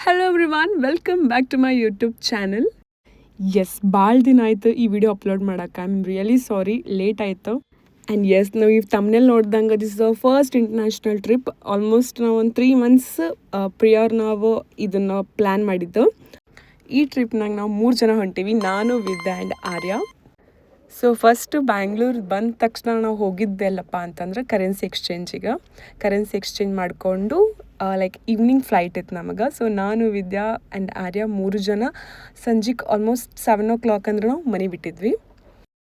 Hello everyone, welcome back to my YouTube channel. Yes, ಭಾಳ ದಿನ ಆಯಿತು ಈ ವಿಡಿಯೋ ಅಪ್ಲೋಡ್ ಮಾಡೋಕೆ. I am really sorry, late ಆಯಿತು. ಆ್ಯಂಡ್ ಎಸ್, ನಾವು ಈ ತಮ್ನೆಲ್ ನೋಡ್ದಂಗೆ this is our first international trip. Almost ನಾವು ಒಂದು 3 months ಪ್ರಿಯರ್ ನಾವು ಇದನ್ನು ಪ್ಲ್ಯಾನ್ ಮಾಡಿದ್ದು. ಈ ಟ್ರಿಪ್ನಾಗ ನಾವು 3 ಜನ ಹೊಂಟೀವಿ, ನಾನು, Vidya and Arya. So first Bangalore ಬಂದ ತಕ್ಷಣ ನಾವು ಹೋಗಿದ್ದೆಲ್ಲಪ್ಪ ಅಂತಂದ್ರೆ ಕರೆನ್ಸಿ ಎಕ್ಸ್ಚೇಂಜ್ ಮಾಡಿಕೊಂಡು ಲೈಕ್ ಈವ್ನಿಂಗ್ ಫ್ಲೈಟ್ ಇತ್ತು ನಮಗೆ. ಸೊ ನಾನು, ವಿದ್ಯಾ ಆ್ಯಂಡ್ ಆರ್ಯ 3 ಜನ ಸಂಜೆಗೆ ಆಲ್ಮೋಸ್ಟ್ 7 o'clock ಅಂದ್ರೆ ನಾವು ಮನೆ ಬಿಟ್ಟಿದ್ವಿ.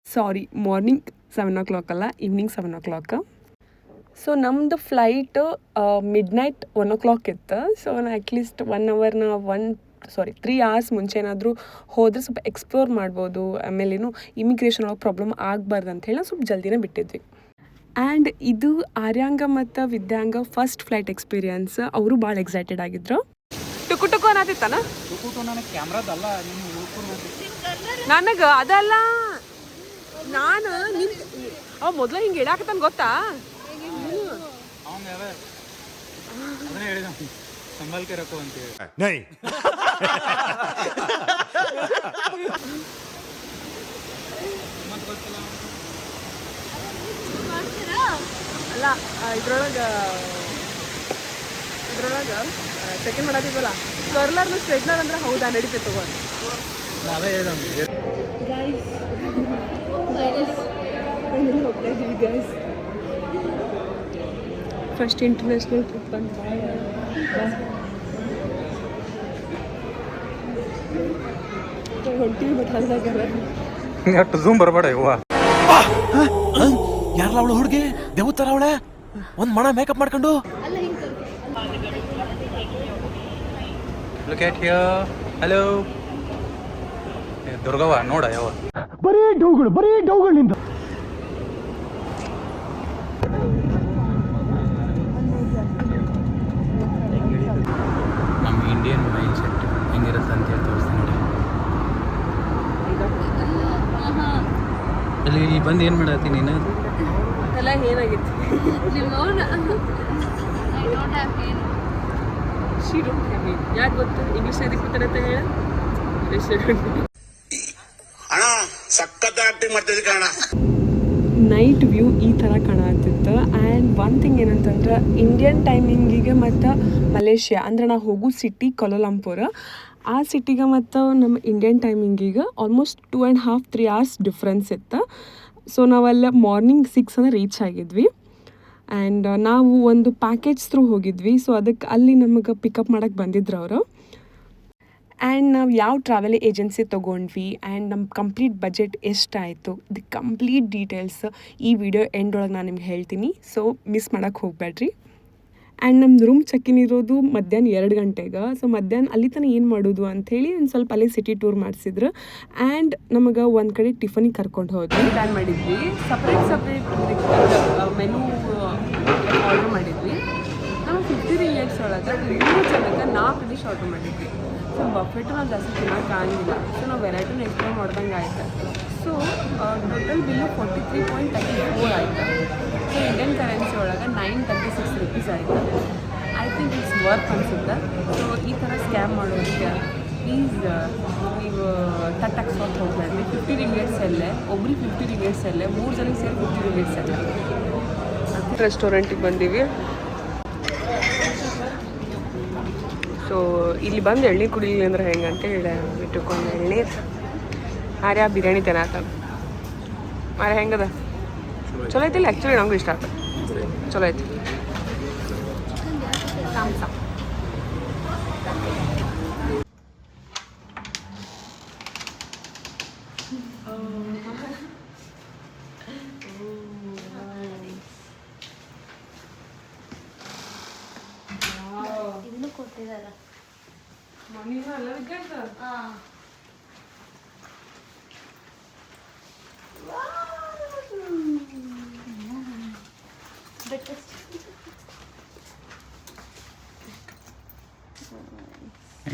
ಸಾರಿ, ಮಾರ್ನಿಂಗ್ 7 o'clock ಅಲ್ಲ, ಈವ್ನಿಂಗ್ 7 o'clock. ಸೊ ನಮ್ಮದು ಫ್ಲೈಟು ಮಿಡ್ನೈಟ್ 1 o'clock ಇತ್ತು. ಸೊ ನಾ ಅಟ್ಲೀಸ್ಟ್ 3 hours ಮುಂಚೆ ಏನಾದರೂ ಹೋದರೆ ಸ್ವಲ್ಪ ಎಕ್ಸ್ಪ್ಲೋರ್ ಮಾಡ್ಬೋದು, ಆಮೇಲೇನು ಇಮಿಗ್ರೇಷನ್ ಒಳಗೆ ಪ್ರಾಬ್ಲಮ್ ಆಗಬಾರ್ದು ಅಂಥೇಳಿ ನಾವು ಸ್ವಲ್ಪ ಜಲ್ದಿನೇ ಬಿಟ್ಟಿದ್ವಿ. ಆ್ಯಂಡ್ ಇದು ಆರ್ಯಾಂಗ ಮತ್ತು ವಿದ್ಯಾಂಗ ಫಸ್ಟ್ ಫ್ಲೈಟ್ ಎಕ್ಸ್ಪೀರಿಯನ್ಸ್. ಅವರು ಭಾಳ ಎಕ್ಸೈಟೆಡ್ ಆಗಿದ್ರು. ಟುಕು ಅನ್ನತ್ತಿತ್ತಾನ ನನಗೆ ಅದಲ್ಲ, ನಾನು ಅವ ಮೊದಲು ಹಿಂಗೆ ಇಡಾಕತ್ತಾನ ಗೊತ್ತಾ. संभाल के रखो अंते नहीं ಅಲ್ಲ ಇದ್ರೊಳಗೆ ಸೆಕೆಂಡ್ ಮಾಡತ್ತಿದ್ವಲ್ಲ, ಕರ್ಲರ್ನ ಸ್ಟ್ರೈಟ್ನರ್ ಅಂದ್ರೆ ಹೌದಾ, ನಡೀತೈತೆ ತಗೊಂಡು. ಫಸ್ಟ್ ಇಂಟರ್ನ್ಯಾಷನಲ್ ಟ್ರಿಪ್ ಅಂತ ಹೊಂಟೀವಿ. ಬಟ್ ಅಷ್ಟು ಝೂಮ್ ಬರಬೇಡ ಯವ್ವ. ಯಾರಲ್ಲ ಅವಳು ಹುಡುಗಿ ದೇವತರ ಅವಳೆ, ಒಂದ್ ಮಣ ಮೇಕಪ್ ಮಾಡ್ಕೊಂಡು. Look at here. Hello. Durgavva ನೋಡ ಯವ್ವ, ಬರೀ ಡೌಗಳು ನಿಂದ. ನಮ್ಮ ಇಂಡಿಯನ್ ಮೈಂಡ್ ಸೆಟ್ ಹೆಂಗಿರುತ್ತೆ ಅಂತೇಳಿ ತೋರಿಸ್ತೀನಿ ನೋಡಿ. ಇಲ್ಲಿ ಬಂದು ಏನು ಮಾಡತ್ತಿ ನೀನು? ಎಲ್ಲ ಏನಾಗಿತ್ತು? ಯಾಕೆ ಗೊತ್ತು? ಇಂಗ್ಲೀಷ್ ಎದಕ್ಕೆ ಗೊತ್ತಾಗತ್ತೆ ಹೇಳ. ನೈಟ್ ವ್ಯೂ ಈ ಥರ ಕಾಣತ್ತಿತ್ತು. ಆ್ಯಂಡ್ ಒನ್ ಥಿಂಗ್ ಏನಂತಂದ್ರೆ ಇಂಡಿಯನ್ ಟೈಮಿಂಗಿಗೆ ಮತ್ತು ಮಲೇಷ್ಯಾ ಅಂದ್ರೆ ನಾವು ಹೋಗೋ ಸಿಟಿ ಕೋಲಾಲಂಪುರ, ಆ ಸಿಟಿಗೆ ಮತ್ತು ನಮ್ಮ ಇಂಡಿಯನ್ ಟೈಮಿಂಗಿಗೆ ಆಲ್ಮೋಸ್ಟ್ 2.5-3 hours ಡಿಫ್ರೆನ್ಸ್ ಇತ್ತು. ಸೊ ನಾವೆಲ್ಲ ಮಾರ್ನಿಂಗ್ 6 ರೀಚ್ ಆಗಿದ್ವಿ. ಆ್ಯಂಡ್ ನಾವು ಒಂದು ಪ್ಯಾಕೇಜ್ ಥ್ರೂ ಹೋಗಿದ್ವಿ. ಸೊ ಅದಕ್ಕೆ ಅಲ್ಲಿ ನಮಗೆ ಪಿಕಪ್ ಮಾಡೋಕ್ಕೆ ಬಂದಿದ್ರು ಅವರು. ಆ್ಯಂಡ್ ನಾವು ಯಾವ ಟ್ರಾವೆಲ್ ಏಜೆನ್ಸಿ ತೊಗೊಂಡ್ವಿ ಆ್ಯಂಡ್ ನಮ್ಮ ಕಂಪ್ಲೀಟ್ ಬಜೆಟ್ ಎಷ್ಟಾಯಿತು, ದಿ ಕಂಪ್ಲೀಟ್ ಡೀಟೇಲ್ಸ್ ಈ ವಿಡಿಯೋ ಎಂಡ್ ಒಳಗೆ ನಾನು ನಿಮ್ಗೆ ಹೇಳ್ತೀನಿ. ಸೊ ಮಿಸ್ ಮಾಡೋಕ್ಕೆ ಹೋಗಬೇಡ್ರಿ. ಆ್ಯಂಡ್ ನಮ್ಮದು ರೂಮ್ ಚೆಕ್-ಇನ್ ಇರೋದು ಮಧ್ಯಾಹ್ನ 2 ಗಂಟೆಗೆ. ಸೊ ಮಧ್ಯಾಹ್ನ ಅಲ್ಲಿ ತನಕ ಏನು ಮಾಡೋದು ಅಂಥೇಳಿ ಒಂದು ಸ್ವಲ್ಪ ಅಲ್ಲಿ ಸಿಟಿ ಟೂರ್ ಮಾಡಿಸಿದ್ರು. ಆ್ಯಂಡ್ ನಮಗೆ ಒಂದು ಕಡೆ ಟಿಫನಿಗೆ ಕರ್ಕೊಂಡು ಹೋದ್ವಿ. ಪ್ಲ್ಯಾನ್ ಮಾಡಿದ್ವಿ, ಸಪ್ರೇಟ್ ಮೆನು ಆರ್ಡ್ರ್ ಮಾಡಿದ್ವಿ. ನಾವು 50 ringgit ಒಳಗೆ 3 ಜನಕ್ಕೆ 4 ಡಿಶ್ ಆರ್ಡ್ರ್ ಮಾಡಿದ್ವಿ. ಸೊ ಬಫೆಟು ನಾವು ಜಾಸ್ತಿ ತಿನ್ನೋಕ್ಕಾಗಿಲ್ಲ. ಸೊ ನಾವು ವೆರೈಟಿನ ಎಕ್ಸ್ಪ್ಲೋರ್ ಮಾಡ್ದಂಗೆ ಆಯ್ತು. ಸೊ ಟೋಟಲ್ ಬಿಲ್ಲು 43.34 ಆಯಿತು. ಸೊ ಇಂಡಿಯನ್ ಕರೆನ್ಸಿ ಒಳಗೆ 936 rupees ಆಯಿತು. ಐ ಥಿಂಕ್ ಇಟ್ಸ್ ವರ್ತ್ ಅನಿಸುತ್ತೆ. ಸೊ ಈ ಥರ ಸ್ಕ್ಯಾಮ್ ಮಾಡೋದಕ್ಕೆ ಪ್ಲೀಸ್ ನೀವು ತಟ್ಟಾಕ್ಸೋಕೆ ಹೋಗ್ಬೇಡ್ರಿ. 50 ringgit ಎಲ್ಲೇ, ಒಬ್ರಿಗೆ 50 ringgit ಎಲ್ಲೇ, 3 ಜನಕ್ಕೆ ಸೇರಿ 50 ringgit ಎಲ್ಲೇ. ರೆಸ್ಟೋರೆಂಟಿಗೆ ಬಂದೀವಿ. ಸೊ ಇಲ್ಲಿ ಬಂದು ಎಳ್ನೀರು ಕುಡಿಲಿಲ್ಲ ಅಂದ್ರೆ ಹೆಂಗೆ ಅಂತ ಹೇಳಿ ಬಿಟ್ಟುಕೊಂಡು ಎಳ್ನೀರು. ಆರ್ಯ ಬಿರಿಯಾನಿ ತಿನ್ನಾತ. ಆರ್ಯ ಹೆಂಗದ? ಚಲೋ ಐತಿಲ್ಲ? ಆ್ಯಕ್ಚುಲಿ ನಮಗೂ ಇಷ್ಟ ಆಗ್ತದೆ, ಚಲೋ ಐತಿ. ಇದನ್ನು ಕೊಟ್ಟಿದಾರ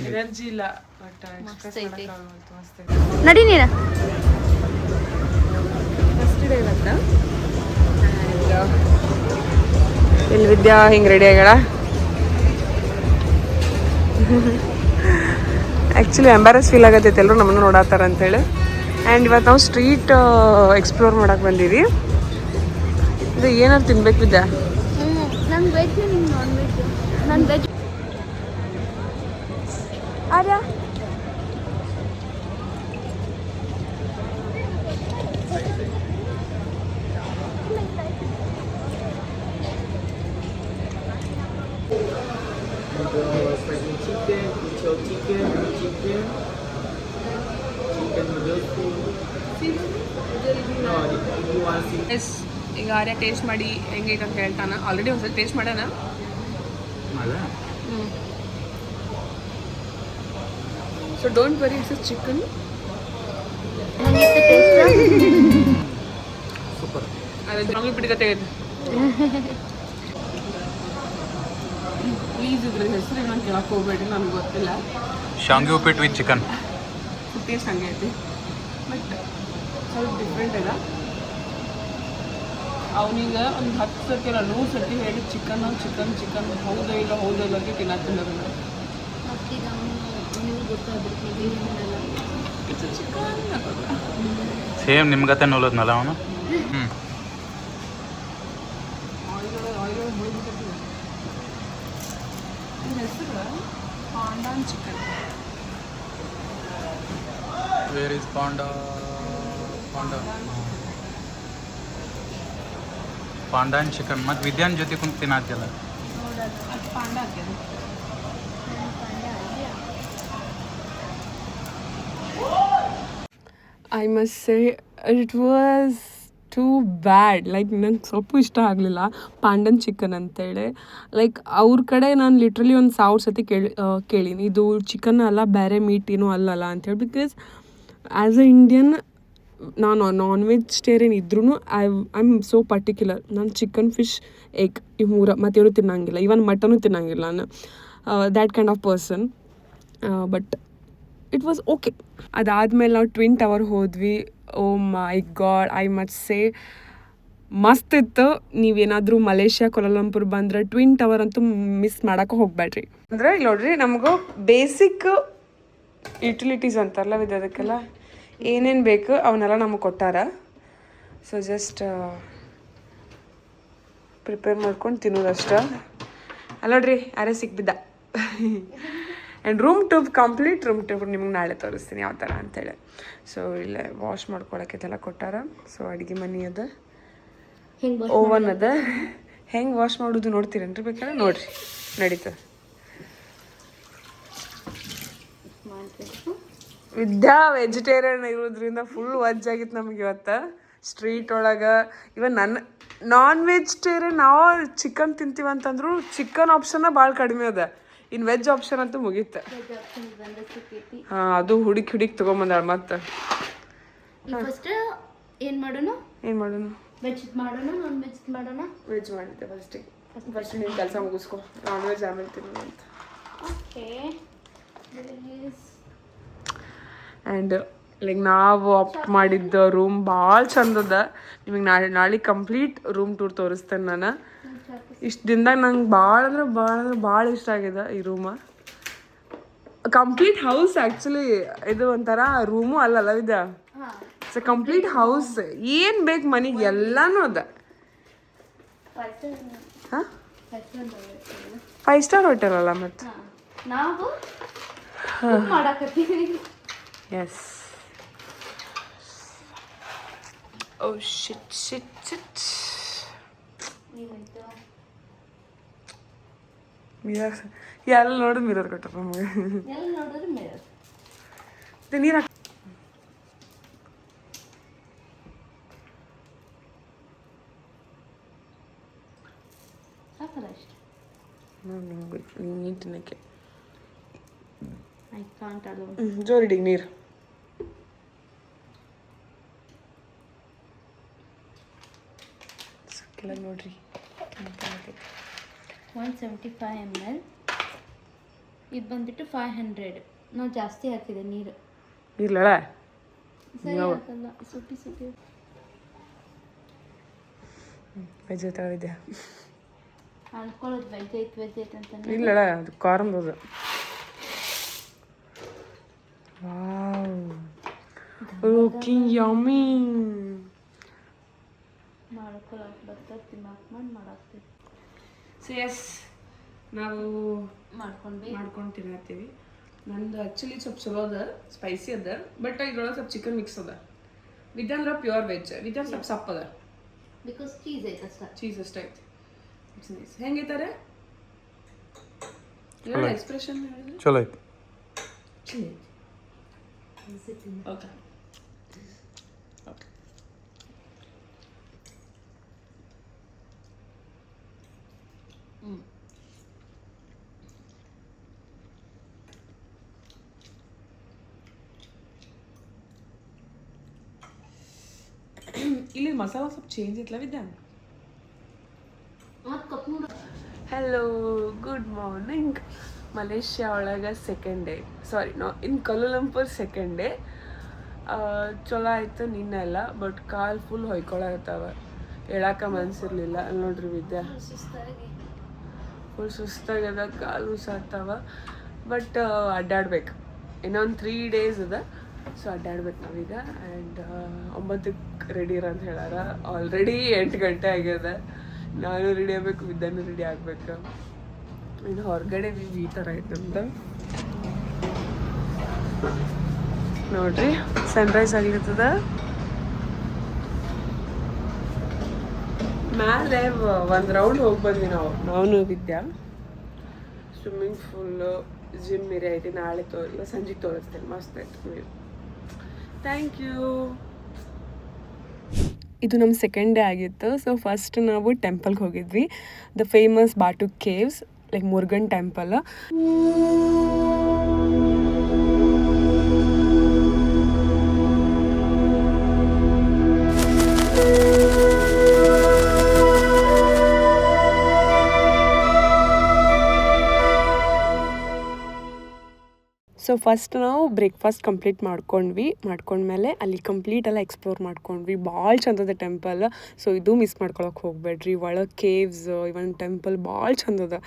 ಎನರ್ಜಿ ಇಲ್ಲ, ನಡಿ ನೀರ ಫಸ್ಟ್ ಡೇ ಇವತ್ತು. ಇಲ್ಲಿ ವಿದ್ಯಾ ಹಿಂಗೆ ರೆಡಿ ಆಗ್ಯಾಳ. ಆ್ಯಕ್ಚುಲಿ ಎಂಬಾರಸ್ ಫೀಲ್ ಆಗತ್ತೈತೆ ಎಲ್ಲರೂ ನಮ್ಮನ್ನು ನೋಡತ್ತಾರ ಅಂತೇಳಿ. ಆ್ಯಂಡ್ ಇವತ್ತು ನಾವು ಸ್ಟ್ರೀಟ್ ಎಕ್ಸ್ಪ್ಲೋರ್ ಮಾಡಕ್ಕೆ ಬಂದೀವಿ. ಇದು ಏನಾದ್ರು ತಿನ್ಬೇಕು ವಿದ್ಯಾ? ನಂಗೆ ವೆಜ್, ನಿಮ್ಗೆ ನಾನ್ ವೆಜ್. ನಾನು ವೆಜ್. ಆರ್ಯ ಎಸ್ ಈಗ ಆರ್ಯ ಟೇಸ್ಟ್ ಮಾಡಿ ಹೆಂಗೆ ಅಂತ ಹೇಳ್ತಾನ. ಆಲ್ರೆಡಿ ಒಂದ್ಸಲ ಟೇಸ್ಟ್ ಮಾಡ್ಯಾನ. So don't worry, it's chicken. Super. ಅದೇ ಜಾಂಗ್ಲಿ ಪಿಡಿಕತೆ ಇದೆ. ಪ್ಲೀಸ್ ಇದ್ರ ಹೆಸರು ನಾನು ಕೇಳಕ್ಕೆ ಹೋಗ್ಬೇಡಿ, ನನಗೆ ಗೊತ್ತಿಲ್ಲ. ಶಾಂಗಿ ಉಪ್ಪಿಟ್ಟು ವಿತ್ ಚಿಕನ್. ಟೇಸ್ಟ್ ಹಂಗೆ ಐತಿ, ಬಟ್ ಸ್ವಲ್ಪ ಡಿಫ್ರೆಂಟ್ ಇದೆ. ಅವನಿಗೆ ಒಂದು 10 ಸರ್ತಿ ಇಲ್ಲ 100 ಸರ್ತಿ ಹೇಳಿ ಚಿಕನ್ ಚಿಕನ್ ಚಿಕನ್ ಹೌದೋ ಇಲ್ಲ ಅಂತ ತಿನ್ನತ್ತಿಲ್ಲ ಅದನ್ನು. ಚಿಕನ್ ಸೇಮ್ ನಿಮ್ಗತ್ತೆ ನೋಲೋದ್ನಲ್ಲ ಅವನು. ಹೆಸರು pandan chicken. Where is panda? Pandan chicken ಮತ್ತು ವಿದ್ಯಾನ್ ಜೊತೆ ಕುಂತು ತಿನ್ನತ್ತಿಲ್ಲ. ಅದು ಪಾಂಡ ಆಗ್ಯದ. I must say it was too bad. Like ನಂಗೆ ಸ್ವಲ್ಪ ಇಷ್ಟ ಆಗಲಿಲ್ಲ ಪಾಂಡನ್ ಚಿಕನ್ ಅಂತೇಳಿ. ಲೈಕ್ ಅವ್ರ ಕಡೆ ನಾನು ಲಿಟ್ರಲಿ ಒಂದು 1000 ಸತಿ ಕೇಳೀನಿ ಇದು ಚಿಕನ್ ಅಲ್ಲ ಬೇರೆ ಮೀಟ್ ಏನೂ ಅಲ್ಲಲ್ಲ ಅಂಥೇಳಿ. ಬಿಕಾಸ್ ಆ್ಯಸ್ ಅ ಇಂಡಿಯನ್ ನಾನು ನಾನ್ ವೆಜಿಟೇರಿಯನ್ ಇದ್ರೂ ಐ ಆಮ್ ಸೋ ಪರ್ಟಿಕ್ಯುಲರ್. ನಾನು ಚಿಕನ್, ಫಿಶ್, ಎಗ್ ಇವು 3 ಮತ್ತೇನು ತಿನ್ನಂಗಿಲ್ಲ. ಈವನ್ ಮಟನು ತಿನ್ನಂಗಿಲ್ಲ ನಾನು. That kind of person. But it was okay. ಅದಾದಮೇಲೆ ನಾವು ಟ್ವಿನ್ ಟವರ್ ಹೋದ್ವಿ. ಓ ಮೈ ಗಾಡ್, ಐ ಮಸ್ಟ್ ಸೇ ಮಸ್ತ್ ಇತ್ತು. ನೀವೇನಾದರೂ ಮಲೇಷ್ಯಾ ಕೋಲಾಲಂಪುರ್ ಬಂದರೆ ಟ್ವಿನ್ ಟವರ್ ಅಂತೂ ಮಿಸ್ ಮಾಡೋಕೆ ಹೋಗ್ಬೇಡ್ರಿ. ಅಂದರೆ ಇಲ್ಲಿ ನೋಡ್ರಿ, ನಮಗೂ ಬೇಸಿಕ್ ಯುಟಿಲಿಟೀಸ್ ಅಂತಾರಲ್ಲ ಅದಕ್ಕೆಲ್ಲ ಏನೇನು ಬೇಕು ಅವನ್ನೆಲ್ಲ ನಮಗೆ ಕೊಟ್ಟಾರ. ಸೊ ಜಸ್ಟ್ ಪ್ರಿಪೇರ್ ಮಾಡ್ಕೊಂಡು ತಿನ್ನೋದಷ್ಟೇ. ಅಲ್ಲ ನೋಡ್ರಿ, ಯಾರೇ ಸಿಕ್ಬಿದ್ದ. ಆ್ಯಂಡ್ ರೂಮ್ ಟೂರ್ ನಿಮ್ಗೆ ನಾಳೆ ತೋರಿಸ್ತೀನಿ ಯಾವ ಥರ ಅಂತೇಳಿ. ಸೊ ಇಲ್ಲೇ ವಾಶ್ ಮಾಡ್ಕೊಳಕ್ಕೆಲ್ಲ ಕೊಟ್ಟಾರ. ಸೊ ಅಡುಗೆ ಮನೆ ಅದ, ಓವನ್ ಅದ. ಹೆಂಗೆ ವಾಶ್ ಮಾಡೋದು ನೋಡ್ತೀರೇನ್ರಿ? ಬೇಕಾದ್ರೆ ನೋಡ್ರಿ, ನಡೀತದೆ. ವಿದ್ಯಾ ವೆಜಿಟೇರಿಯನ್ ಇರೋದ್ರಿಂದ ಫುಲ್ ವಜ್ ಆಗಿತ್ತು ನಮಗೆ ಇವತ್ತು ಸ್ಟ್ರೀಟ್ ಒಳಗೆ. ಇವನ್ ನನ್ನ ನಾನ್ ವೆಜಿಟೇರಿಯನ್ ನಾವು ಚಿಕನ್ ತಿಂತೀವಿ ಅಂತಂದ್ರು ಚಿಕನ್ ಆಪ್ಷನ್ನ ಭಾಳ ಕಡಿಮೆ ಅದ. ಇನ್ನು ವೆಜ್ ಆಪ್ಷನ್ ಅಂತೂ ಮುಗೀತು. ಹಾಂ, ಅದು ಹುಡುಕಿ ತೊಗೊಂಬಂದಾಳ ಮತ್ತೆ. ಫಸ್ಟ್ ಏನು ಮಾಡೋಣ ವೆಜ್ ಮಾಡೋಣ ನಾನ್ ವೆಜ್ ಮಾಡೋಣ? ವೆಜ್ ಮಾಡಿದ್ದೆ ಫಸ್ಟ್ ನೀನು ಕೆಲಸ ಮುಗಿಸ್ಕೊ, ನಾನ್ ವೆಜ್ ಆಮೇಲೆ ತಿನ್ನೋಣ ಅಂತ. ಓಕೆ. ಆ್ಯಂಡ್ ಲೈಕ್ ನಾವು ಆಪ್ಟ್ ಮಾಡಿದ್ದ ರೂಮ್ ಭಾಳ ಚಂದದ. ನಿಮಗೆ ನಾಳೆ ಕಂಪ್ಲೀಟ್ ರೂಮ್ ಟೂರ್ ತೋರಿಸ್ತೇನೆ ನಾನು. ಇಷ್ಟು ದಿನದಾಗ ನಂಗೆ ಭಾಳ ಇಷ್ಟ ಆಗಿದೆ ಈ ರೂಮ. Complete house actually. ಇದು ಒಂಥರ ರೂಮು ಅಲ್ಲಲ್ಲ ವಿದ್ಯಾ, ಇಟ್ಸ್ ಅ ಕಂಪ್ಲೀಟ್ ಹೌಸ್. ಏನು ಬೇಕು ಮನೆಗೆ ಎಲ್ಲನೂ ಅದ. ಹಾಂ, 5 ಸ್ಟಾರ್ ಹೋಟೆಲ್ ಅಲ್ಲ ಮತ್ತು ನಾವು ಮಾಡಾಕತ್ತೀವಿ. ಎಸ್. ಓ ಶಿಟ್. ಮಿರರ್ ಎಲ್ಲ ನೋಡಿದ್ರೆ ಮಿರರ್ ಕೊಟ್ಟರು ನಮಗೆ. ಎಲ್ಲಿ ನೋಡಿದ್ರೆ ಮಿರರ್. ನೀರು ಸಾಕಲ್ಲ ಅಷ್ಟು. ನೀರು ತಿನ್ನಕ್ಕೆ ಐ ಕಾಂಟ್ ಅಲೋ. ಜೋರಿಡಿಗೆ ನೀರು. ಸಕ್ಕಿಲ್ಲ ನೋಡ್ರಿ. 175 ml. ಇದು ಬಂದ್ಬಿಟ್ಟು 500. ನಾವು ಜಾಸ್ತಿ ಹಾಕಿದೆ ನೀರು. ಇರ್ಲಳ ಸರಿ ಹಾಕಲ್ಲ, ಸುಟ್ಟಿ ವೆಜ್ ಐತೆ. ಅನ್ಕೊಳ್ಳೋದು ವೆಜ್ ಐತೆ ಅಂತ. ಇಲ್ಲಳ ಅದು ಕಾರಂದದ. Looking yummy. ಮಾಡ್ಕೊಳಕ್ಕೆ ಬರ್ತಾರೆ, ತಿನ್ನಕ್ಕೆ ಮಾಡಾಕ್ತೀವಿ. ಸೊ ಎಸ್, ನಾವು ಮಾಡ್ಕೊಂಡು ತಿನ್ನತ್ತೀವಿ. ನಂದು ಆ್ಯಕ್ಚುಲಿ ಸ್ವಲ್ಪ ಚಲೋ ಅದ, ಸ್ಪೈಸಿ ಅದ, ಬಟ್ ಇದ್ರೊಳಗೆ ಸ್ವಲ್ಪ ಚಿಕನ್ ಮಿಕ್ಸ್ ಅದ. ವಿದ್ಯಾಂದ್ರ ಪ್ಯೂರ್ ವೆಜ್, ವಿದ್ಯಾನ್ ಸ್ವಲ್ಪ ಸಪ್ ಅದ, ಬಿಕಾಸ್ ಚೀಸ್ ಐತೆ ಅಷ್ಟೇ. ಚೀಸ್ ಅಷ್ಟೇ ಐತಿ. It's nice. ಹೆಂಗೈತಾರೆ ಎಕ್ಸ್ಪ್ರೆಷನ್ ಹೇಳಿದ್ರೆ? ಚಲೋ ಐತಿ. ಚಲೋ ಐತಿ. ಓಕೆ ಇಲ್ಲಿ ಮಸಾಲ ಸ್ವಲ್ಪ ಚೇಂಜ್ ಐತ್ಲ ವಿದ್ಯಾನ್. Hello, good morning. ಮಲೇಷ್ಯಾ ಒಳಗೆ second day, sorry in Kuala Lumpur second day. ಚಲೋ ಆಯ್ತು ನಿನ್ನೆಲ್ಲ, ಬಟ್ ಕಾಲು ಫುಲ್ ಹೊಯ್ಕೊಳತ್ತಾವ, ಹೇಳಕ್ಕ ಮನ್ಸಿರ್ಲಿಲ್ಲ. ಅಲ್ಲಿ ನೋಡ್ರಿ ವಿದ್ಯಾ ಫುಲ್ ಸುಸ್ತಾಗ್ಯದ, ಕಾಲು ಸಾತ್ತಾವ. ಬಟ್ ಅಡ್ಡಾಡ್ಬೇಕು, ಇನ್ನೊಂದು 3 days ಅದ. ಸೊ ಅಡ್ಡಾಡ್ಬೇಕು ನಾವೀಗ. ಆ್ಯಂಡ್ 9ಕ್ಕೆ ರೆಡಿ ಇರ ಅಂತ ಹೇಳಾರ. ಆಲ್ರೆಡಿ 8 ಗಂಟೆ ಆಗ್ಯದ. ನಾನು ರೆಡಿ ಆಗಬೇಕು, ವಿದ್ಯಾನು ರೆಡಿ ಆಗ್ಬೇಕು. ಇನ್ನು ಹೊರಗಡೆ ಈ ಥರ ಐತೆ ನಮ್ದು. ನೋಡ್ರಿ ಸನ್ರೈಸ್ ಆಗ್ಲಿರ್ತದ. ಮೇಲೆ ಒಂದು ರೌಂಡ್ ಹೋಗಿ ಬಂದ್ವಿ ನಾವು Vidya. Swimming pool, gym area ಐತಿ. ನಾಳೆ ಇಲ್ಲ ಸಂಜೆಗೆ ತೋರಿಸ್ತೇನೆ, ಮಸ್ತ್ ಆಯ್ತು. Thank you. ಇದು ನಮ್ಮ ಸೆಕೆಂಡ್ ಡೇ ಆಗಿತ್ತು. ಸೊ ಫಸ್ಟ್ ನಾವು ಟೆಂಪಲ್ಗೆ ಹೋಗಿದ್ವಿ, the famous Batu caves, like Murugan temple. So first ನಾವು ಬ್ರೇಕ್ಫಾಸ್ಟ್ ಕಂಪ್ಲೀಟ್ ಮಾಡ್ಕೊಂಡ್ಮೇಲೆ ಅಲ್ಲಿ ಕಂಪ್ಲೀಟ್ ಎಲ್ಲ ಎಕ್ಸ್ಪ್ಲೋರ್ ಮಾಡ್ಕೊಂಡ್ವಿ. ಭಾಳ ಚಂದದ ಟೆಂಪಲ್. ಸೊ ಇದು ಮಿಸ್ ಮಾಡ್ಕೊಳಕ್ಕೆ ಹೋಗ್ಬೇಡ್ರಿ. ಒಳಗೆ ಕೇವ್ಸ್, ಇವನ್ ಟೆಂಪಲ್ ಭಾಳ ಚಂದದ.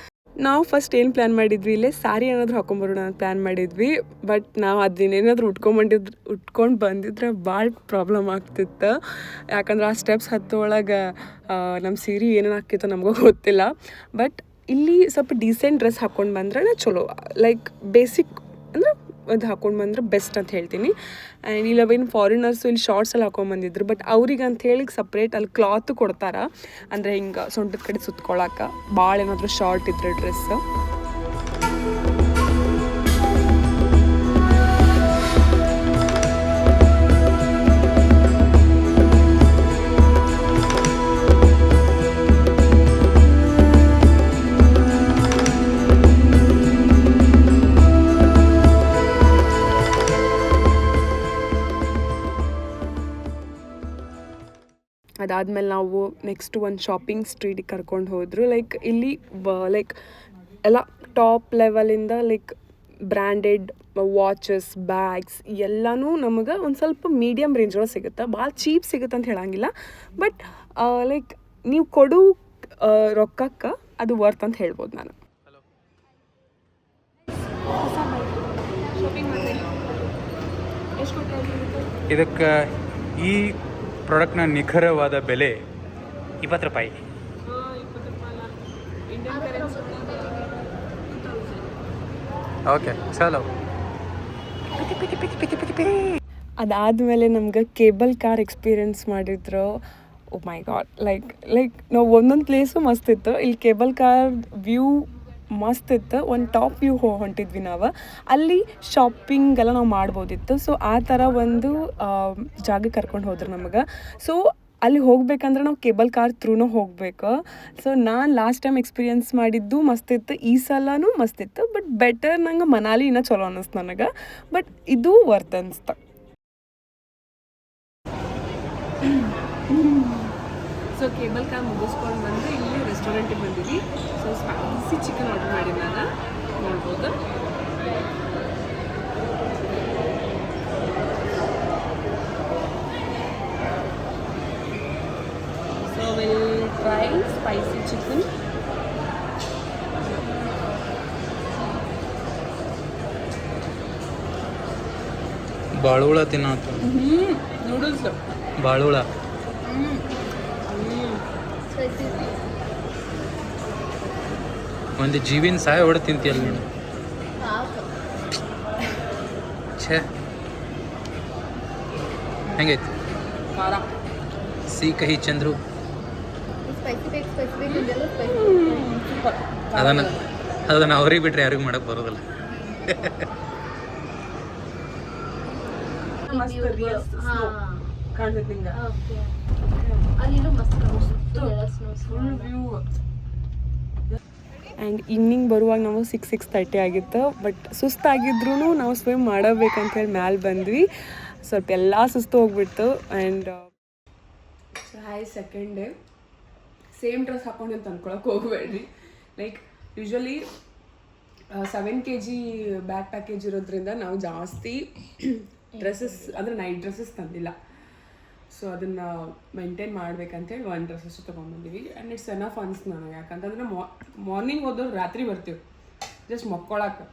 ನಾವು ಫಸ್ಟ್ ಏನು ಪ್ಲ್ಯಾನ್ ಮಾಡಿದ್ವಿ, ಇಲ್ಲೇ ಸ್ಯಾರಿ ಏನಾದರೂ ಹಾಕೊಂಬರೋಣ ಅಂತ ಪ್ಲ್ಯಾನ್ ಮಾಡಿದ್ವಿ. ಬಟ್ ನಾವು ಅದನ್ನೇನಾದರೂ ಉಟ್ಕೊಂಡು ಬಂದಿದ್ರೆ ಭಾಳ ಪ್ರಾಬ್ಲಮ್ ಆಗ್ತಿತ್ತು. ಯಾಕಂದ್ರೆ ಆ ಸ್ಟೆಪ್ಸ್ ಹತ್ತೊಳಗೆ ನಮ್ಮ ಸೀರೆ ಏನೇನು ಹಾಕಿತ್ತು ನಮಗೂ ಗೊತ್ತಿಲ್ಲ. ಬಟ್ ಇಲ್ಲಿ ಸ್ವಲ್ಪ ಡೀಸೆಂಟ್ ಡ್ರೆಸ್ ಹಾಕ್ಕೊಂಡು ಬಂದ್ರೆ ಚಲೋ, ಲೈಕ್ ಬೇಸಿಕ್ ಅಂದ್ರೆ ಅದು ಹಾಕ್ಕೊಂಡು ಬಂದ್ರೆ ಬೆಸ್ಟ್ ಅಂತ ಹೇಳ್ತೀನಿ. ಆ್ಯಂಡ್ ಇಲ್ಲವೇನು ಫಾರಿನರ್ಸು ಇಲ್ಲಿ ಶಾರ್ಟ್ಸ್ ಎಲ್ಲ ಹಾಕೊಂಡ್ಬಂದಿದ್ರು, ಬಟ್ ಅವ್ರಿಗೆ ಅಂಥೇಳಿ ಸಪ್ರೇಟ್ ಅಲ್ಲಿ ಕ್ಲಾತು ಕೊಡ್ತಾರೆ. ಅಂದರೆ ಹಿಂಗೆ ಸೊಂಟದ ಕಡೆ ಸುತ್ಕೊಳಕ್ಕೆ ಭಾಳ ಏನಾದರೂ ಶಾರ್ಟ್ ಇದ್ರೆ ಡ್ರೆಸ್ಸು. ಅದಾದಮೇಲೆ ನಾವು ನೆಕ್ಸ್ಟ್ ಒಂದು ಶಾಪಿಂಗ್ ಸ್ಟ್ರೀಟಿಗೆ ಕರ್ಕೊಂಡು ಹೋದರು. ಲೈಕ್ ಇಲ್ಲಿ ಲೈಕ್ ಎಲ್ಲ ಟಾಪ್ ಲೆವೆಲಿಂದ ಲೈಕ್ ಬ್ರ್ಯಾಂಡೆಡ್ ವಾಚಸ್, ಬ್ಯಾಗ್ಸ್ ಎಲ್ಲನೂ ನಮಗೆ ಒಂದು ಸ್ವಲ್ಪ ಮೀಡಿಯಮ್ ರೇಂಜ್ ಒಳಗೆ ಸಿಗುತ್ತೆ. ಭಾಳ ಚೀಪ್ ಸಿಗುತ್ತೆ ಅಂತ ಹೇಳಂಗಿಲ್ಲ, ಬಟ್ ಲೈಕ್ ನೀವು ಕೊಡು ರೊಕ್ಕಕ್ಕೆ ಅದು ವರ್ತ್ ಅಂತ ಹೇಳ್ಬೋದು ನಾನು. ಇದಕ್ಕೆ ಈ ಪ್ರಾಡಕ್ಟ್ನ ನಿಖರವಾದ ಬೆಲೆ 20 ರೂಪಾಯಿ. ಓಕೆ ಚಲೋ. ಅದಾದಮೇಲೆ ನಮ್ಗೆ ಕೇಬಲ್ ಕಾರ್ ಎಕ್ಸ್ಪೀರಿಯನ್ಸ್ ಮಾಡಿದ್ರು. ಓ ಮೈ ಗಾಡ್, ಲೈಕ್ ನಾವು ಒಂದೊಂದು ಪ್ಲೇಸು ಮಸ್ತ್ ಇತ್ತು. ಇಲ್ಲಿ ಕೇಬಲ್ ಕಾರ್ ವ್ಯೂ ಮಸ್ತ್ ಇತ್ತು. ಒಂದು ಟಾಪ್ ವ್ಯೂ ಹೊಂಟಿದ್ವಿ ನಾವು. ಅಲ್ಲಿ ಶಾಪಿಂಗ್ ಎಲ್ಲ ನಾವು ಮಾಡ್ಬೋದಿತ್ತು. ಸೊ ಆ ಥರ ಒಂದು ಜಾಗಕ್ಕೆ ಕರ್ಕೊಂಡು ಹೋದ್ರು ನಮಗೆ. ಸೊ ಅಲ್ಲಿ ಹೋಗ್ಬೇಕಂದ್ರೆ ನಾವು ಕೇಬಲ್ ಕಾರ್ ಥ್ರೂನೂ ಹೋಗ್ಬೇಕು. ಸೊ ನಾನು ಲಾಸ್ಟ್ ಟೈಮ್ ಎಕ್ಸ್ಪೀರಿಯನ್ಸ್ ಮಾಡಿದ್ದು ಮಸ್ತಿತ್ತು, ಈ ಸಲನೂ ಮಸ್ತಿತ್ತು. ಬಟ್ ಬೆಟರ್ ನಂಗೆ ಮನಾಲಿ ಇನ್ನೂ ಚಲೋ ಅನ್ನಿಸ್ತು ನನಗೆ. ಬಟ್ ಇದು ವರ್ತ್ ಅನಿಸ್ತು. ಸೊ ಕೇಬಲ್ ಕಾರ್ ಮುಗಿಸ್ಕೊಂಡು ಬಂದು ಇಲ್ಲಿ ರೆಸ್ಟೋರೆಂಟಿಗೆ ಬಂದಿದ್ವಿ. ಸೊ ಸ್ಪೈಸಿ ಚಿಕನ್ ಆರ್ಡರ್ ಮಾಡಿದ್ದು ನಾನು, ನೋಡ್ಬೋದು. So will try spicy chicken. ಬಾಳುಳ ತಿನ್ನಾತ ನೂಡಲ್ಸ್ ಬಾಳುಳ ಒಂದು ಜೀವಿನ ಸಾಯ ಹೊಡೆ ತಿಂತಿಯಲ್ಲ ನೀನು ಛೇ ಹೆಂಗೈತಿ ಖಾರ ಸಿಹಿ ಕಹಿ ಚಂದ್ರು ಸೂಪರ್ ಅದನ್ನು ಅವ್ರಿಗೆ ಬಿಟ್ರೆ ಯಾರಿಗೂ ಮಾಡಕ್ ಬರೋದಿಲ್ಲ ಮಸ್ತ್ real snow ಕಾಣ್ತೈತಿ ನಿಂಗೆ ಅಲ್ಲಿನೂ ಮಸ್ತ್ ಫುಲ್ ವ್ಯೂ. ಆ್ಯಂಡ್ ಈವ್ನಿಂಗ್ ಬರುವಾಗ ನಾವು 6:30 ಆಗಿತ್ತು. ಬಟ್ ಸುಸ್ತಾಗಿದ್ರೂ ನಾವು ಸ್ವಿಮ್ ಮಾಡಬೇಕಂತ ಹೇಳಿ ಮ್ಯಾಲೆ ಬಂದ್ವಿ. ಸ್ವಲ್ಪ ಎಲ್ಲ ಸುಸ್ತು ಹೋಗ್ಬಿಡ್ತು. And hi second day same dress ಹಾಕೊಂಡು ಅಂತ ಅನ್ಕೊಳಕ್ಕೆ ಹೋಗಬೇಡ್ರಿ. Like usually 7 kg bag package ಇರೋದ್ರಿಂದ ನಾವು ಜಾಸ್ತಿ ಡ್ರೆಸ್ಸಸ್ ಅಂದರೆ ನೈಟ್ ಡ್ರೆಸ್ಸಸ್ ತಂದಿಲ್ಲ. ಸೊ ಅದನ್ನು ಮೇಂಟೈನ್ ಮಾಡ್ಬೇಕಂತೇಳಿ 1 ಡ್ರೆಸ್ ಅಷ್ಟು ತೊಗೊಂಡ್ಬಂದಿವಿ. ಆ್ಯಂಡ್ ಇಟ್ಸ್ ಎನಫ್ ಅನ್ಸ್ತು ನನಗೆ. ಯಾಕಂತಂದ್ರೆ ಮಾರ್ನಿಂಗ್ ಹೋದವ್ರು ರಾತ್ರಿ ಬರ್ತೀವಿ ಜಸ್ಟ್ ಮಕ್ಕೊಳಕ್ಕೆ.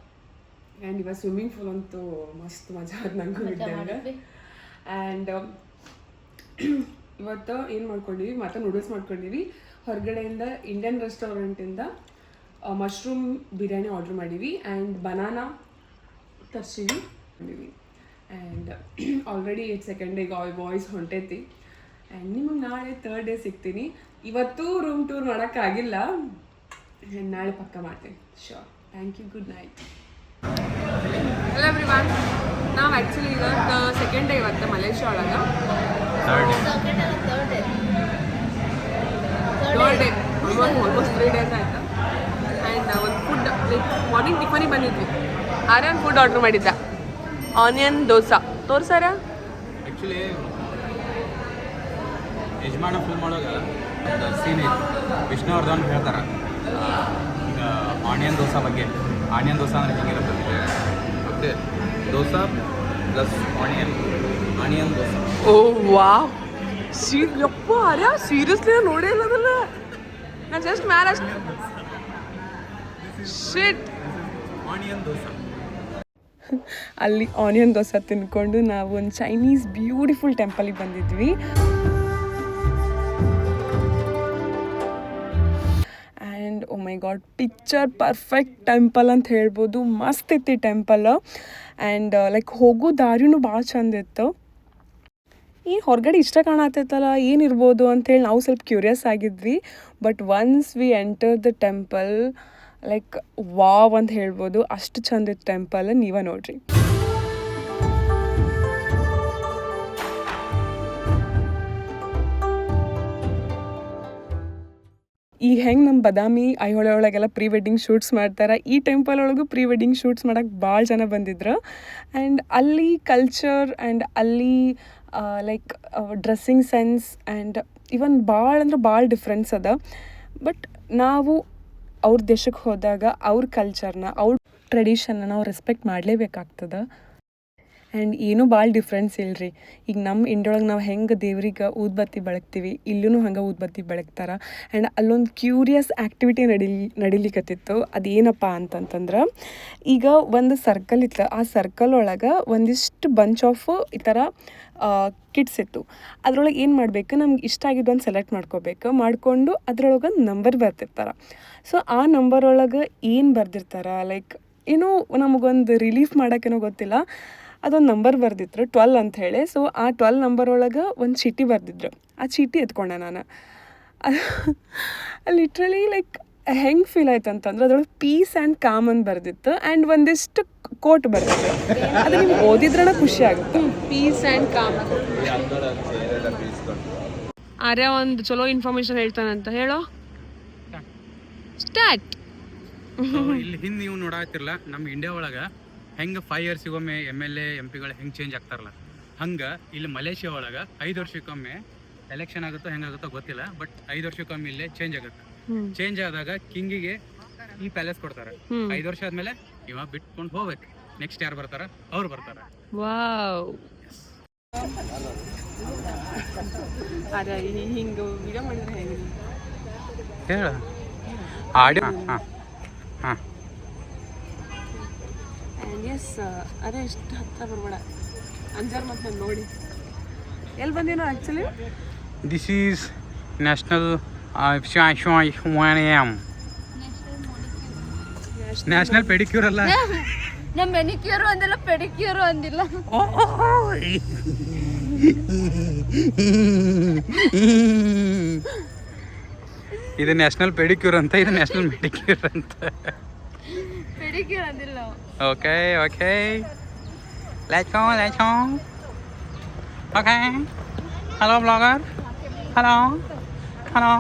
ಆ್ಯಂಡ್ ಇವಾಗ ಸ್ವಿಮ್ಮಿಂಗ್ ಪೂಲ್ ಅಂತೂ ಮಸ್ತ್ ಮಜಾ ಅದು ನನಗೂ ಇದ್ದಂಗೆ. ಆ್ಯಂಡ್ ಇವತ್ತು ಏನು ಮಾಡ್ಕೊಂಡಿವಿ, ಮತ್ತೆ ನೂಡಲ್ಸ್ ಮಾಡ್ಕೊಂಡಿವಿ. ಹೊರಗಡೆಯಿಂದ ಇಂಡಿಯನ್ ರೆಸ್ಟೋರೆಂಟಿಂದ ಮಶ್ರೂಮ್ ಬಿರಿಯಾನಿ ಆರ್ಡ್ರ್ ಮಾಡೀವಿ. ಆ್ಯಂಡ್ ಬನಾನಾ ತರ್ಸಿವಿ ಮಾಡಿವಿ. And already 2nd day voice ಹೊಂಟೈತಿ. ಆ್ಯಂಡ್ ನಿಮಗೆ ನಾಳೆ 3rd ಡೇ ಸಿಗ್ತೀನಿ. ಇವತ್ತು ರೂಮ್ ಟೂರ್ ಮಾಡೋಕ್ಕಾಗಿಲ್ಲ. ಆ್ಯಂಡ್ ನಾಳೆ ಪಕ್ಕ ಮಾಡ್ತೀನಿ sure. Thank you, good night. Hello everyone, ನಾವು ಆ್ಯಕ್ಚುಲಿ ಈಗ 2nd ಡೇ ಇವತ್ತು ಮಲೇಷ್ಯಾ ಒಳಗೆ. 3rd ಡೇ ಆಲ್ಮೋಸ್ಟ್ 3 ಡೇಸ್ ಆಯಿತು. ಆ್ಯಂಡ್ ಒಂದು ಫುಡ್ ಲೈಕ್ ಮಾರ್ನಿಂಗ್ ಟಿಫನಿಗೆ ಬಂದಿದ್ವಿ. ಆರ್ಯನ್ ಫುಡ್ ಆರ್ಡ್ರ್ ಮಾಡಿದ್ದ, ಆನಿಯನ್ ದೋಸಾ. ತೋರ್ಸಾರ ಆ್ಯಕ್ಚುಲಿ ಯಜಮಾನ ಫಿಲ್ಮ್ ಒಳಗೆ ಒಂದು ಸೀನ್ ಐತಿ. ವಿಷ್ಣುವರ್ಧನ್ ಹೇಳ್ತಾರೆ ಈಗ ಆನಿಯನ್ ದೋಸಾ ಬಗ್ಗೆ. ಆನಿಯನ್ ದೋಸಾ ಅಂದರೆ ಹೇಗಿರುತ್ತೆ okay, dosa plus onion dosa. Oh wow, ಯಪ್ಪ ಆರ್ಯ ಸೀರಿಯಸ್ಲಿ ನೋಡೇ ಇಲ್ಲ ಅದನ್ನ. ನಾನು ಜಸ್ಟ್ ಮ್ಯಾಲ ಶಿಟ್ ಆನಿಯನ್ ದೋಸಾ. ಅಲ್ಲಿ ಆನಿಯನ್ ದೋಸೆ ತಿನ್ಕೊಂಡು ನಾವು ಒಂದು ಚೈನೀಸ್ ಬ್ಯೂಟಿಫುಲ್ ಟೆಂಪಲಿಗೆ ಬಂದಿದ್ವಿ. And oh my God, picture perfect temple ಅಂತ ಹೇಳ್ಬೋದು. ಮಸ್ತ್ ಇತ್ತು ಟೆಂಪಲ್. ಆ್ಯಂಡ್ ಲೈಕ್ ಹೋಗೋ ದಾರಿನೂ ಭಾಳ ಚಂದ ಇತ್ತು. ಏನು ಹೊರಗಡೆ ಇಷ್ಟ ಕಾಣತ್ತೈತಲ್ಲ, ಏನಿರ್ಬೋದು ಅಂಥೇಳಿ ನಾವು ಸ್ವಲ್ಪ ಕ್ಯೂರಿಯಸ್ ಆಗಿದ್ವಿ. But once we enter the temple like wow ಅಂತ ಹೇಳ್ಬೋದು. ಅಷ್ಟು ಚಂದ ಇತ್ತು ಟೆಂಪಲ್, ನೀವೇ ನೋಡ್ರಿ. ಈಗ ಹೆಂಗೆ ನಮ್ಮ ಬದಾಮಿ ಐಹೊಳೆ ಒಳಗೆಲ್ಲ ಪ್ರೀ ವೆಡ್ಡಿಂಗ್ ಶೂಟ್ಸ್ ಮಾಡ್ತಾರೆ, ಈ ಟೆಂಪಲ್ ಒಳಗೂ ಪ್ರೀ ವೆಡ್ಡಿಂಗ್ ಶೂಟ್ಸ್ ಮಾಡೋಕ್ಕೆ ಭಾಳ ಜನ ಬಂದಿದ್ರು. ಆ್ಯಂಡ್ ಅಲ್ಲಿ ಕಲ್ಚರ್ ಆ್ಯಂಡ್ ಅಲ್ಲಿ like dressing sense and even ಭಾಳ ಅಂದ್ರೆ ಭಾಳ ಡಿಫ್ರೆನ್ಸ್ ಅದ. ಬಟ್ ನಾವು ಅವ್ರ ದೇಶಕ್ಕೆ ಹೋದಾಗ ಅವ್ರ ಕಲ್ಚರ್ನ, ಅವ್ರ ಟ್ರೆಡಿಷನ್ನ ನಾವು ರೆಸ್ಪೆಕ್ಟ್ ಮಾಡಲೇಬೇಕಾಗ್ತದೆ. ಆ್ಯಂಡ್ ಏನೂ ಭಾಳ ಡಿಫ್ರೆನ್ಸ್ ಇಲ್ಲರಿ. ಈಗ ನಮ್ಮ ಇಂಡಿಯೊಳಗೆ ನಾವು ಹೆಂಗೆ ದೇವ್ರಿಗೆ ಊದ್ಬತ್ತಿ ಬೆಳಗ್ತೀವಿ, ಇಲ್ಲೂ ಹಂಗೆ ಊದ್ಬತ್ತಿ ಬೆಳಗ್ತಾರೆ. ಆ್ಯಂಡ್ ಅಲ್ಲೊಂದು ಕ್ಯೂರಿಯಸ್ ಆ್ಯಕ್ಟಿವಿಟಿ ನಡಿಲಿಕತ್ತಿತ್ತು. ಅದೇನಪ್ಪ ಅಂತಂತಂದ್ರೆ, ಈಗ ಒಂದು ಸರ್ಕಲ್ ಇತ್ತು. ಆ ಸರ್ಕಲ್ ಒಳಗೆ ಒಂದಿಷ್ಟು ಬಂಚ್ ಆಫ್ ಈ ಥರ ಕಿಟ್ಸ್ ಇತ್ತು. ಅದ್ರೊಳಗೆ ಏನು ಮಾಡಬೇಕು, ನಮ್ಗೆ ಇಷ್ಟ ಆಗಿದ್ದು ಒಂದು ಸೆಲೆಕ್ಟ್ ಮಾಡ್ಕೋಬೇಕು. ಮಾಡಿಕೊಂಡು ಅದ್ರೊಳಗೆ ಒಂದು ನಂಬರ್ ಬರ್ತಿರ್ತಾರೆ. ಸೊ ಆ ನಂಬರ್ ಒಳಗೆ ಏನು ಬರ್ದಿರ್ತಾರೆ, ಲೈಕ್ ಏನೋ ನಮಗೊಂದು ರಿಲೀಫ್ ಮಾಡೋಕ್ಕೇನೋ ಗೊತ್ತಿಲ್ಲ, ಅದೊಂದು ನಂಬರ್ ಬರೆದಿದ್ರು 12 ಅಂಥೇಳಿ. ಸೊ ಆ 12 ನಂಬರ್ ಒಳಗೆ ಒಂದು ಚೀಟಿ ಬರೆದಿದ್ರು. ಆ ಚೀಟಿ ಎತ್ಕೊಂಡೆ ನಾನು. ಲಿಟ್ರಲಿ ಲೈಕ್ ಹೆಂಗೆ ಫೀಲ್ ಆಯ್ತು ಅಂತಂದ್ರೆ, ಅದ್ರೊಳಗೆ ಪೀಸ್ ಆ್ಯಂಡ್ ಕಾಮ್ ಅಂತ ಬರೆದಿತ್ತು. ಆ್ಯಂಡ್ ಒಂದಿಷ್ಟು ಕೋಟ್ ಬರ್ತಿತ್ತು. ಅದು ನಿಮ್ಗೆ ಓದಿದ್ರಣ ಖುಷಿ ಆಗುತ್ತೆ. Peace and com. ಆರ್ಯ ಒಂದು ಚಲೋ ಇನ್ಫಾರ್ಮೇಶನ್ ಹೇಳ್ತಾನಂತ, ಹೇಳೋ ಸ್ಟಾರ್ಟ್. ಇಲ್ಲಿ ಹಿಂದೆ ನೀವು ನೋಡಾತಿರಲ್ಲ, ನಮ್ಮ ಇಂಡಿಯಾ ಒಳಗೆ ಹೆಂಗೆ 5 ಇಯರ್ಸಿಗೊಮ್ಮೆ MLA MP ಗಳು ಹೆಂಗೆ ಚೇಂಜ್ ಆಗ್ತಾರಲ್ಲ, ಹಂಗೆ ಇಲ್ಲಿ ಮಲೇಷ್ಯಾ ಒಳಗೆ 5 ವರ್ಷಕ್ಕೊಮ್ಮೆ ಎಲೆಕ್ಷನ್ ಆಗುತ್ತೋ ಹೆಂಗಾಗುತ್ತೋ ಗೊತ್ತಿಲ್ಲ. ಬಟ್ 5 ವರ್ಷಕ್ಕೊಮ್ಮೆ ಇಲ್ಲೇ ಚೇಂಜ್ ಆಗುತ್ತೆ. ಚೇಂಜ್ ಆದಾಗ ಕಿಂಗಿಗೆ ಈ ಪ್ಯಾಲೇಸ್ ಕೊಡ್ತಾರೆ. 5 ವರ್ಷ ಆದಮೇಲೆ ಇವಾಗ ಬಿಟ್ಕೊಂಡು ಹೋಗ್ಬೇಕು. ನೆಕ್ಸ್ಟ್ ಯಾರು ಬರ್ತಾರೆ, ಅವ್ರು ಬರ್ತಾರೆ. ವಾವ್. ಅದೇ ಹಿಂಗೆ ವಿಡಿಯೋ ಮಾಡಿದ್ರೆ ಹೇಗೆ ಹೇಳ ಆಡಿ. ಹಾಂ ಹಾಂ ಎಸ್. ಅದೇ ಎಷ್ಟು ಹತ್ತಿರ ಬರಬೇಡ. ಅಂಜಾರ್ ಮತ್ತು ನಾನು ನೋಡಿ ಎಲ್ಲಿ ಬಂದೀನೋ actually this is national national pedicure ಅಲ್ಲ. ನಮ್ಮ ಮೆನಿಕ್ಯೂರು ಅಂದಿಲ್ಲ ಪೆಡಿಕ್ಯೂರು ಅಂದಿಲ್ಲ. ಇದು ನ್ಯಾಷನಲ್ ಪೆಡಿಕ್ಯೂರ್ ಅಂತ, ಇದು ನ್ಯಾಷನಲ್ ಮೆಡಿಕ್ಯೂರ್ ಅಂತ. ಪೆಡಿಕ್ಯೂರ್ ಅಂದಿಲ್ಲ. Okay okay let's go okay. Hello blogger, hello hello.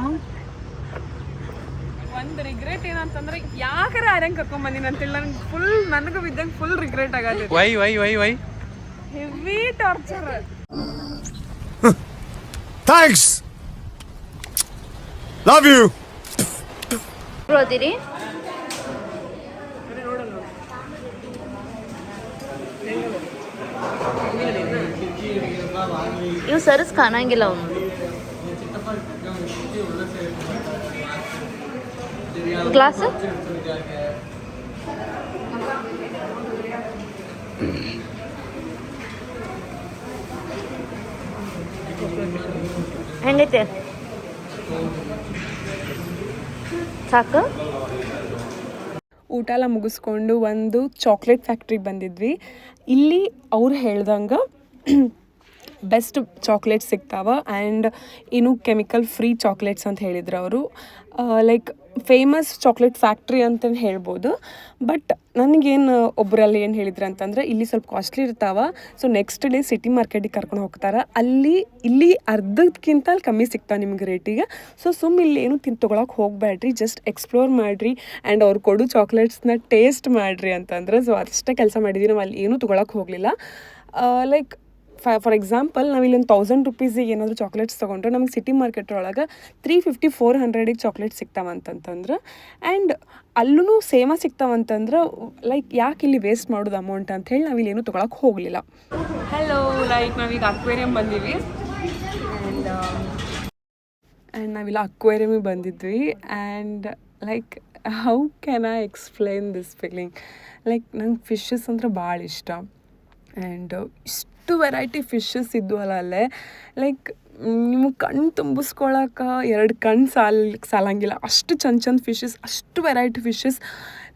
ಒಂದು ರಿಗ್ರೆಟ್ ಏನಂತಂದ್ರೆ ಯಾಕರೆ ಆರ್ಯಂಗೆ ಕರ್ಕೊಂಬಂದಿನಿ ಅಂತೇಳಿ ನನಗೆ ಫುಲ್ ನನಗೂ ಬಿದ್ದಂಗೆ ಫುಲ್ ರಿಗ್ರೆಟ್ ಆಗತ್ತೆ. Why why why why heavy torture. Thanks, love you. ಓದಿರಿ ಇವು ಸರ್ಸ್ ಕಾಣಂಗಿಲ್ಲ ಅವನು. ಗ್ಲಾಸ್ ಹೆಂಗೈತೆ ಸಾಕು. ಊಟ ಎಲ್ಲ ಮುಗಿಸ್ಕೊಂಡು ಒಂದು ಚಾಕ್ಲೇಟ್ ಫ್ಯಾಕ್ಟ್ರಿಗೆ ಬಂದಿದ್ವಿ. ಇಲ್ಲಿ ಅವ್ರು ಹೇಳ್ದಂಗೆ ಬೆಸ್ಟ್ ಚಾಕ್ಲೇಟ್ಸ್ ಸಿಗ್ತಾವ ಆ್ಯಂಡ್ ಏನು ಕೆಮಿಕಲ್ ಫ್ರೀ ಚಾಕ್ಲೇಟ್ಸ್ ಅಂತ ಹೇಳಿದ್ರು ಅವರು. ಲೈಕ್ ಫೇಮಸ್ ಚಾಕ್ಲೇಟ್ ಫ್ಯಾಕ್ಟ್ರಿ ಅಂತಲೇ ಹೇಳ್ಬೋದು. ಬಟ್ ನನಗೇನು ಒಬ್ಬರಲ್ಲಿ ಏನು ಹೇಳಿದ್ರು ಅಂತಂದ್ರೆ ಇಲ್ಲಿ ಸ್ವಲ್ಪ ಕಾಸ್ಟ್ಲಿ ಇರ್ತಾವ, ಸೊ ನೆಕ್ಸ್ಟ್ ಡೇ ಸಿಟಿ ಮಾರ್ಕೆಟಿಗೆ ಕರ್ಕೊಂಡು ಹೋಗ್ತಾರೆ. ಇಲ್ಲಿ ಅರ್ಧಕ್ಕಿಂತ ಕಮ್ಮಿ ಸಿಗ್ತಾವೆ ನಿಮ್ಗೆ ರೇಟಿಗೆ. ಸೊ ಇಲ್ಲಿ ಏನು ತೊಗೊಳಕ್ಕೆ ಹೋಗಬೇಡ್ರಿ, ಜಸ್ಟ್ ಎಕ್ಸ್ಪ್ಲೋರ್ ಮಾಡಿರಿ ಆ್ಯಂಡ್ ಅವ್ರು ಕೊಡು ಚಾಕ್ಲೇಟ್ಸ್ನ ಟೇಸ್ಟ್ ಮಾಡಿರಿ ಅಂತಂದ್ರೆ. ಸೊ ಅಷ್ಟೇ ಕೆಲಸ ಮಾಡಿದ್ವಿ. ನಾವು ಅಲ್ಲಿ ಏನೂ ತೊಗೊಳಕ್ಕೆ ಹೋಗಲಿಲ್ಲ. ಲೈಕ್ ಫಾರ್ ಎಕ್ಸಾಂಪಲ್ ನಾವು ಇಲ್ಲೊಂದು 1000 ರುಪೀಸಿಗೆ ಏನಾದರೂ ಚಾಕ್ಲೇಟ್ಸ್ ತೊಗೊಂಡ್ರೆ ನಮ್ಗೆ ಸಿಟಿ ಮಾರ್ಕೆಟ್ ಒಳಗೆ 350-400 ಚಾಕ್ಲೇಟ್ಸ್ ಸಿಗ್ತಾವಂತಂದ್ರೆ. ಆ್ಯಂಡ್ ಅಲ್ಲೂ ಸೇಮ ಸಿಗ್ತಾವಂತಂದ್ರೆ ಲೈಕ್ ಯಾಕೆ ಇಲ್ಲಿ ವೇಸ್ಟ್ ಮಾಡೋದು ಅಮೌಂಟ್ ಅಂತ ಹೇಳಿ ನಾವಿಲ್ಲಿ ಏನೂ ತೊಗೊಳಕ್ಕೆ ಹೋಗಲಿಲ್ಲ. ಹಲೋ, ಲೈಕ್ ನಾವೀಗ ಅಕ್ವೇರಿಯಂ ಬಂದೀವಿ ಆ್ಯಂಡ್ ನಾವಿಲ್ಲ ಅಕ್ವೇರಿಯಮಿಗೆ ಬಂದಿದ್ವಿ. And like how can I explain this feeling. Like ನಂಗೆ ಫಿಶಸ್ ಅಂದ್ರೆ ಭಾಳ ಇಷ್ಟ. ಆ್ಯಂಡ್ ಇಷ್ಟು ವೆರೈಟಿ ಫಿಶಸ್ ಇದ್ವಲ್ಲ ಅಲ್ಲೇ, ಲೈಕ್ ನಿಮಗೆ ಕಣ್ಣು ತುಂಬಿಸ್ಕೊಳಕ್ಕೆ 2 ಕಣ್ಣು ಸಾಲಂಗಿಲ್ಲ, ಅಷ್ಟು ಚಂದ ಫಿಶಸ್, ಅಷ್ಟು ವೆರೈಟಿ ಫಿಶಸ್.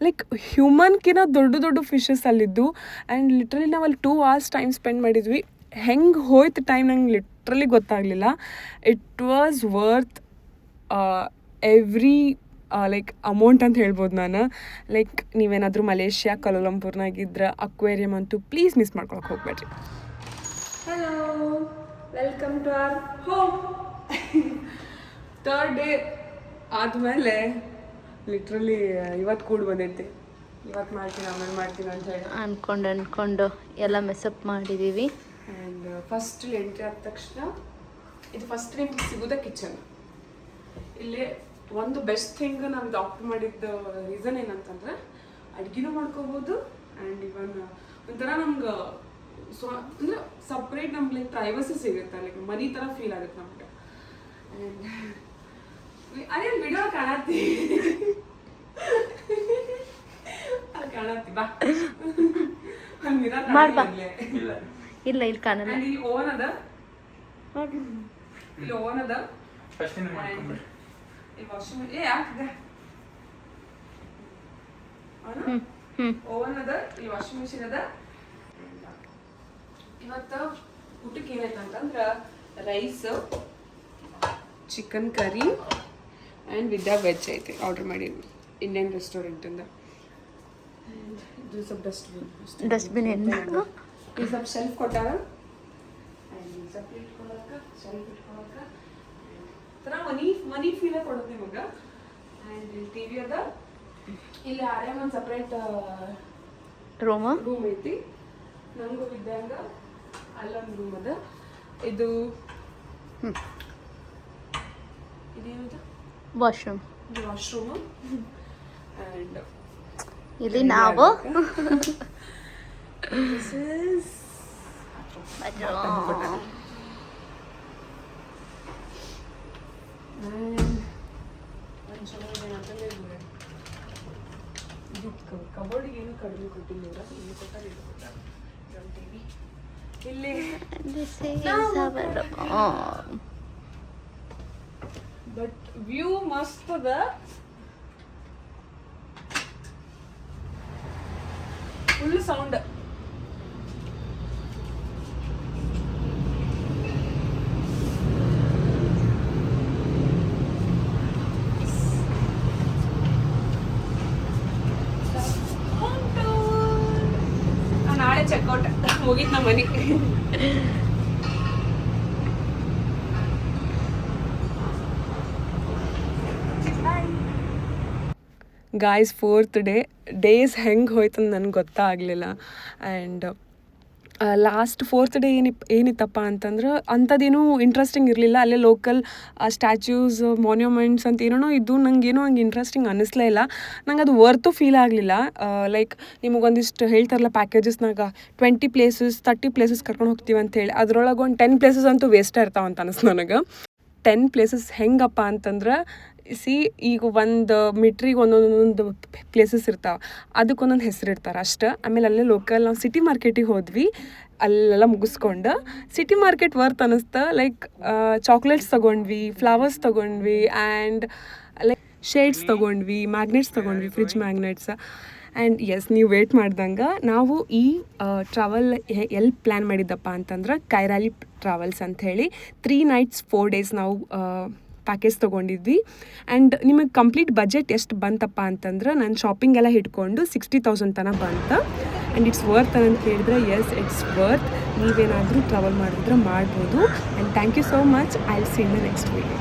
ಲೈಕ್ ಹ್ಯೂಮನ್ಕಿನ್ನ ದೊಡ್ಡ ಫಿಶಸ್ ಅಲ್ಲಿದ್ದು. ಆ್ಯಂಡ್ ಲಿಟ್ರಲಿ ನಾವು ಅಲ್ಲಿ 2 hours ಟೈಮ್ ಸ್ಪೆಂಡ್ ಮಾಡಿದ್ವಿ. ಹೆಂಗೆ ಹೋಯ್ತು ಟೈಮ್ ನಂಗೆ ಲಿಟ್ರಲಿ ಗೊತ್ತಾಗಲಿಲ್ಲ. It was worth every like amount ಅಂತ ಹೇಳ್ಬೋದು ನಾನು. ಲೈಕ್ ನೀವೇನಾದರೂ ಮಲೇಷ್ಯಾ ಕೌಲಾಲಂಪುರ್ನಾಗಿದ್ರೆ ಅಕ್ವೇರಿಯಂ ಅಂತೂ ಪ್ಲೀಸ್ ಮಿಸ್ ಮಾಡ್ಕೊಳಕ್ಕೆ ಹೋಗ್ಬೇಡ್ರಿ. Hello, welcome to our home. 3rd day ಆದಮೇಲೆ ಲಿಟ್ರಲಿ ಇವತ್ತು ಕೂಡ ಬಂದೈತಿ. ಇವತ್ತು ಮಾಡ್ತೀನಿ ಆಮೇಲೆ ಮಾಡ್ತೀನಿ ಅಂತ ಹೇಳಿ ಅನ್ಕೊಂಡು ಎಲ್ಲ ಮೆಸಪ್ ಮಾಡಿದ್ದೀವಿ. ಆ್ಯಂಡ್ ಫಸ್ಟ್ ಎಂಟ್ರಿ ಆದ ತಕ್ಷಣ ಇದು ಫಸ್ಟ್ ನಿಮ್ಗೆ ಸಿಗೋದ ಕಿಚನ್. ಇಲ್ಲಿ ಒಂದು ಬೆಸ್ಟ್ ಥಿಂಗ್ ನಾವು ಇದು ಆಪ್ಟ್ ಮಾಡಿದ್ದ ರೀಸನ್ ಏನಂತಂದ್ರೆ ಅಡುಗೆನೂ ಮಾಡ್ಕೋಬೋದು ಆ್ಯಂಡ್ ಇವನ್ ಒಂಥರ ನಮ್ಗೆ ಅಂದರೆ ಸಪ್ರೇಟ್ ನಮ್ಗೆ ಲೈಕ್ ಪ್ರೈವಸಿ ಸಿಗುತ್ತೆ, ಲೈಕ್ ಮನಿ ಥರ ಫೀಲ್ ಆಗುತ್ತೆ ನಮ್ಗೆ. ಆ್ಯಂಡ್ ಅದೇ ವಿಡಿಯೋ ಕಾಣತ್ತಿ ಅಲ್ಲಿ ಕಾಣತ್ತಿ ಬಾ ಇಲ್ಲ ಇಲ್ಲಿ ಕಾಣಲ್ಲ. ಇಲ್ಲಿ ಓವನ್ ಅದ, ಇಲ್ಲಿ ಓವನ್ ಅದ, ಈ ವಾಷಿಂಗ್ ಓವನ್ ಅದ, ಇಲ್ಲಿ ವಾಷಿಂಗ್ ಮಿಷಿನ್ ಅದ. ಇವತ್ತು ಊಟಕ್ಕೆ ಏನಾಯ್ತಂತಂದ್ರೆ rice, chicken curry and with veg ಐತೆ ಆರ್ಡರ್ ಮಾಡಿದ್ವಿ ಇಂಡಿಯನ್ ರೆಸ್ಟೋರೆಂಟಿಂದ. ಇದು ಸ್ವಲ್ಪ ಡಸ್ಟ್ಬಿನ್ ಏನು ಈ ಸ್ವಲ್ಪ ಶೆಲ್ಫ್ ಕೊಟ್ಟಾರ. ಆ್ಯಂಡ್ ಸ್ವಲ್ಪ ಇಟ್ಕೊಳಕ್ಕೆ ಶೆಲ್ಫ್ ಇಟ್ಕೊಳಕ್ಕೆ ಥರ ಮನಿ ಫೀಲೇ ಕೊಡುತ್ತೆ ನಿಮಗೆ. ಆ್ಯಂಡ್ ಇಲ್ಲಿ ಟಿ ವಿ ಅದ. ಇಲ್ಲಿ ಆರ್ಯಮ್ ಒಂದು ಸಪ್ರೇಟ್ ರೂಮ್ ಐತಿ. ನನಗೂ ಇದ್ದಂಗ ಅಲ್ಲೊಂದು ರೂಮ್ ಅದ. ಇದೇನದು ವಾಶ್ರೂಮ್. ಇದು ವಾಶ್ರೂಮು. ಆ್ಯಂಡ್ ಇಲ್ಲಿ ನಾವು ದಿಸ್ ಇಸ್ ಕಬೋರ್ಡಿಗೆ ಏನು ಕಡಿಮೆ ಕೊಟ್ಟಿಲ್ಲ, ಇಲ್ಲಿ ಕೊಟ್ಟಾರೆ ಇದು ಕೊಟ್ಟಾರೆ. ಟಿ ವಿ ಇಲ್ಲಿ This is our but view ಮಸ್ತ್ ಅದ. Full sound. ನಾಳೆ ಚೆಕ್ಔಟ್ ಮುಗೀತು ನಮ್ಮ ಮನೆ. ಗಾಯ್ಸ್ 4th ಡೇಸ್ ಹೆಂಗೆ ಹೋಯ್ತು ನನಗೆ ಗೊತ್ತಾಗಲಿಲ್ಲ. ಆ್ಯಂಡ್ ಲಾಸ್ಟ್ 4th ಡೇ ಏನಿತ್ತಪ್ಪ ಅಂತಂದ್ರೆ ಅಂಥದ್ದೇನೂ ಇಂಟ್ರೆಸ್ಟಿಂಗ್ ಇರಲಿಲ್ಲ. ಅಲ್ಲೇ ಲೋಕಲ್ ಸ್ಟ್ಯಾಚ್ಯೂಸ್ ಮಾನ್ಯುಮೆಂಟ್ಸ್ ಅಂತ ಏನೋ ಇದು ನಂಗೇನೋ ಹಂಗೆ ಇಂಟ್ರೆಸ್ಟಿಂಗ್ ಅನ್ನಿಸ್ಲೇ ಇಲ್ಲ. ನಂಗೆ ಅದು ವರ್ತು ಫೀಲ್ ಆಗಲಿಲ್ಲ. ಲೈಕ್ ನಿಮಗೊಂದಿಷ್ಟು ಹೇಳ್ತಾರಲ್ಲ ಪ್ಯಾಕೇಜಸ್ನಾಗ 20 ಪ್ಲೇಸಸ್ 30 ಪ್ಲೇಸಸ್ ಕರ್ಕೊಂಡು ಹೋಗ್ತೀವಿ ಅಂತೇಳಿ, ಅದ್ರೊಳಗೆ ಒಂದು 10 ಪ್ಲೇಸಸ್ ಅಂತೂ ವೇಸ್ಟ್ ಇರ್ತಾವೆ ಅಂತ ಅನಿಸ್ತು ನನಗೆ. 10 ಪ್ಲೇಸಸ್ ಹೆಂಗಪ್ಪ ಅಂತಂದ್ರೆ ಈಗ ಒಂದು ಮೀಟ್ರಿಗೆ ಒಂದೊಂದೊಂದು ಪ್ಲೇಸಸ್ ಇರ್ತಾವೆ, ಅದಕ್ಕೊಂದೊಂದು ಹೆಸರು ಇರ್ತಾರೆ ಅಷ್ಟೇ. ಆಮೇಲೆ ಅಲ್ಲೇ ಲೋಕಲ್ ನಾವು ಸಿಟಿ ಮಾರ್ಕೆಟಿಗೆ ಹೋದ್ವಿ. ಅಲ್ಲೆಲ್ಲ ಮುಗಿಸ್ಕೊಂಡು ಸಿಟಿ ಮಾರ್ಕೆಟ್ ವರ್ತ್ ಅನ್ನಿಸ್ತಾ. ಲೈಕ್ ಚಾಕ್ಲೇಟ್ಸ್ ತೊಗೊಂಡ್ವಿ, ಫ್ಲವರ್ಸ್ ತೊಗೊಂಡ್ವಿ, ಆ್ಯಂಡ್ ಲೈಕ್ ಶೇಡ್ಸ್ ತೊಗೊಂಡ್ವಿ, ಮ್ಯಾಗ್ನೆಟ್ಸ್ ತೊಗೊಂಡ್ವಿ, ಫ್ರಿಜ್ ಮ್ಯಾಗ್ನೆಟ್ಸ್. ಆ್ಯಂಡ್ ಎಸ್, ನೀವು ವೇಟ್ ಮಾಡ್ದಂಗೆ ನಾವು ಈ ಟ್ರಾವೆಲ್ ಎಲ್ಲಿ ಪ್ಲ್ಯಾನ್ ಮಾಡಿದ್ದಪ್ಪ ಅಂತಂದ್ರೆ ಕೈರಾಲಿ ಟ್ರಾವೆಲ್ಸ್ ಅಂಥೇಳಿ 3 nights 4 days ನಾವು ಪ್ಯಾಕೇಜ್ ತೊಗೊಂಡಿದ್ವಿ. ಆ್ಯಂಡ್ ನಿಮಗೆ ಕಂಪ್ಲೀಟ್ ಬಜೆಟ್ ಎಷ್ಟು ಬಂತಪ್ಪ ಅಂತಂದ್ರೆ ನಾನು ಶಾಪಿಂಗ್ ಎಲ್ಲ ಹಿಡ್ಕೊಂಡು 60,000 ತನಕ ಬಂತು. ಆ್ಯಂಡ್ ಇಟ್ಸ್ ವರ್ತ್ ಅಂತ ಹೇಳಿದ್ರೆ ಎಸ್, ಇಟ್ಸ್ ವರ್ತ್. ನೀವೇನಾದರೂ ಟ್ರಾವೆಲ್ ಮಾಡಿದ್ರೆ ಮಾಡ್ಬೋದು. And thank you so much. I will see in the next video.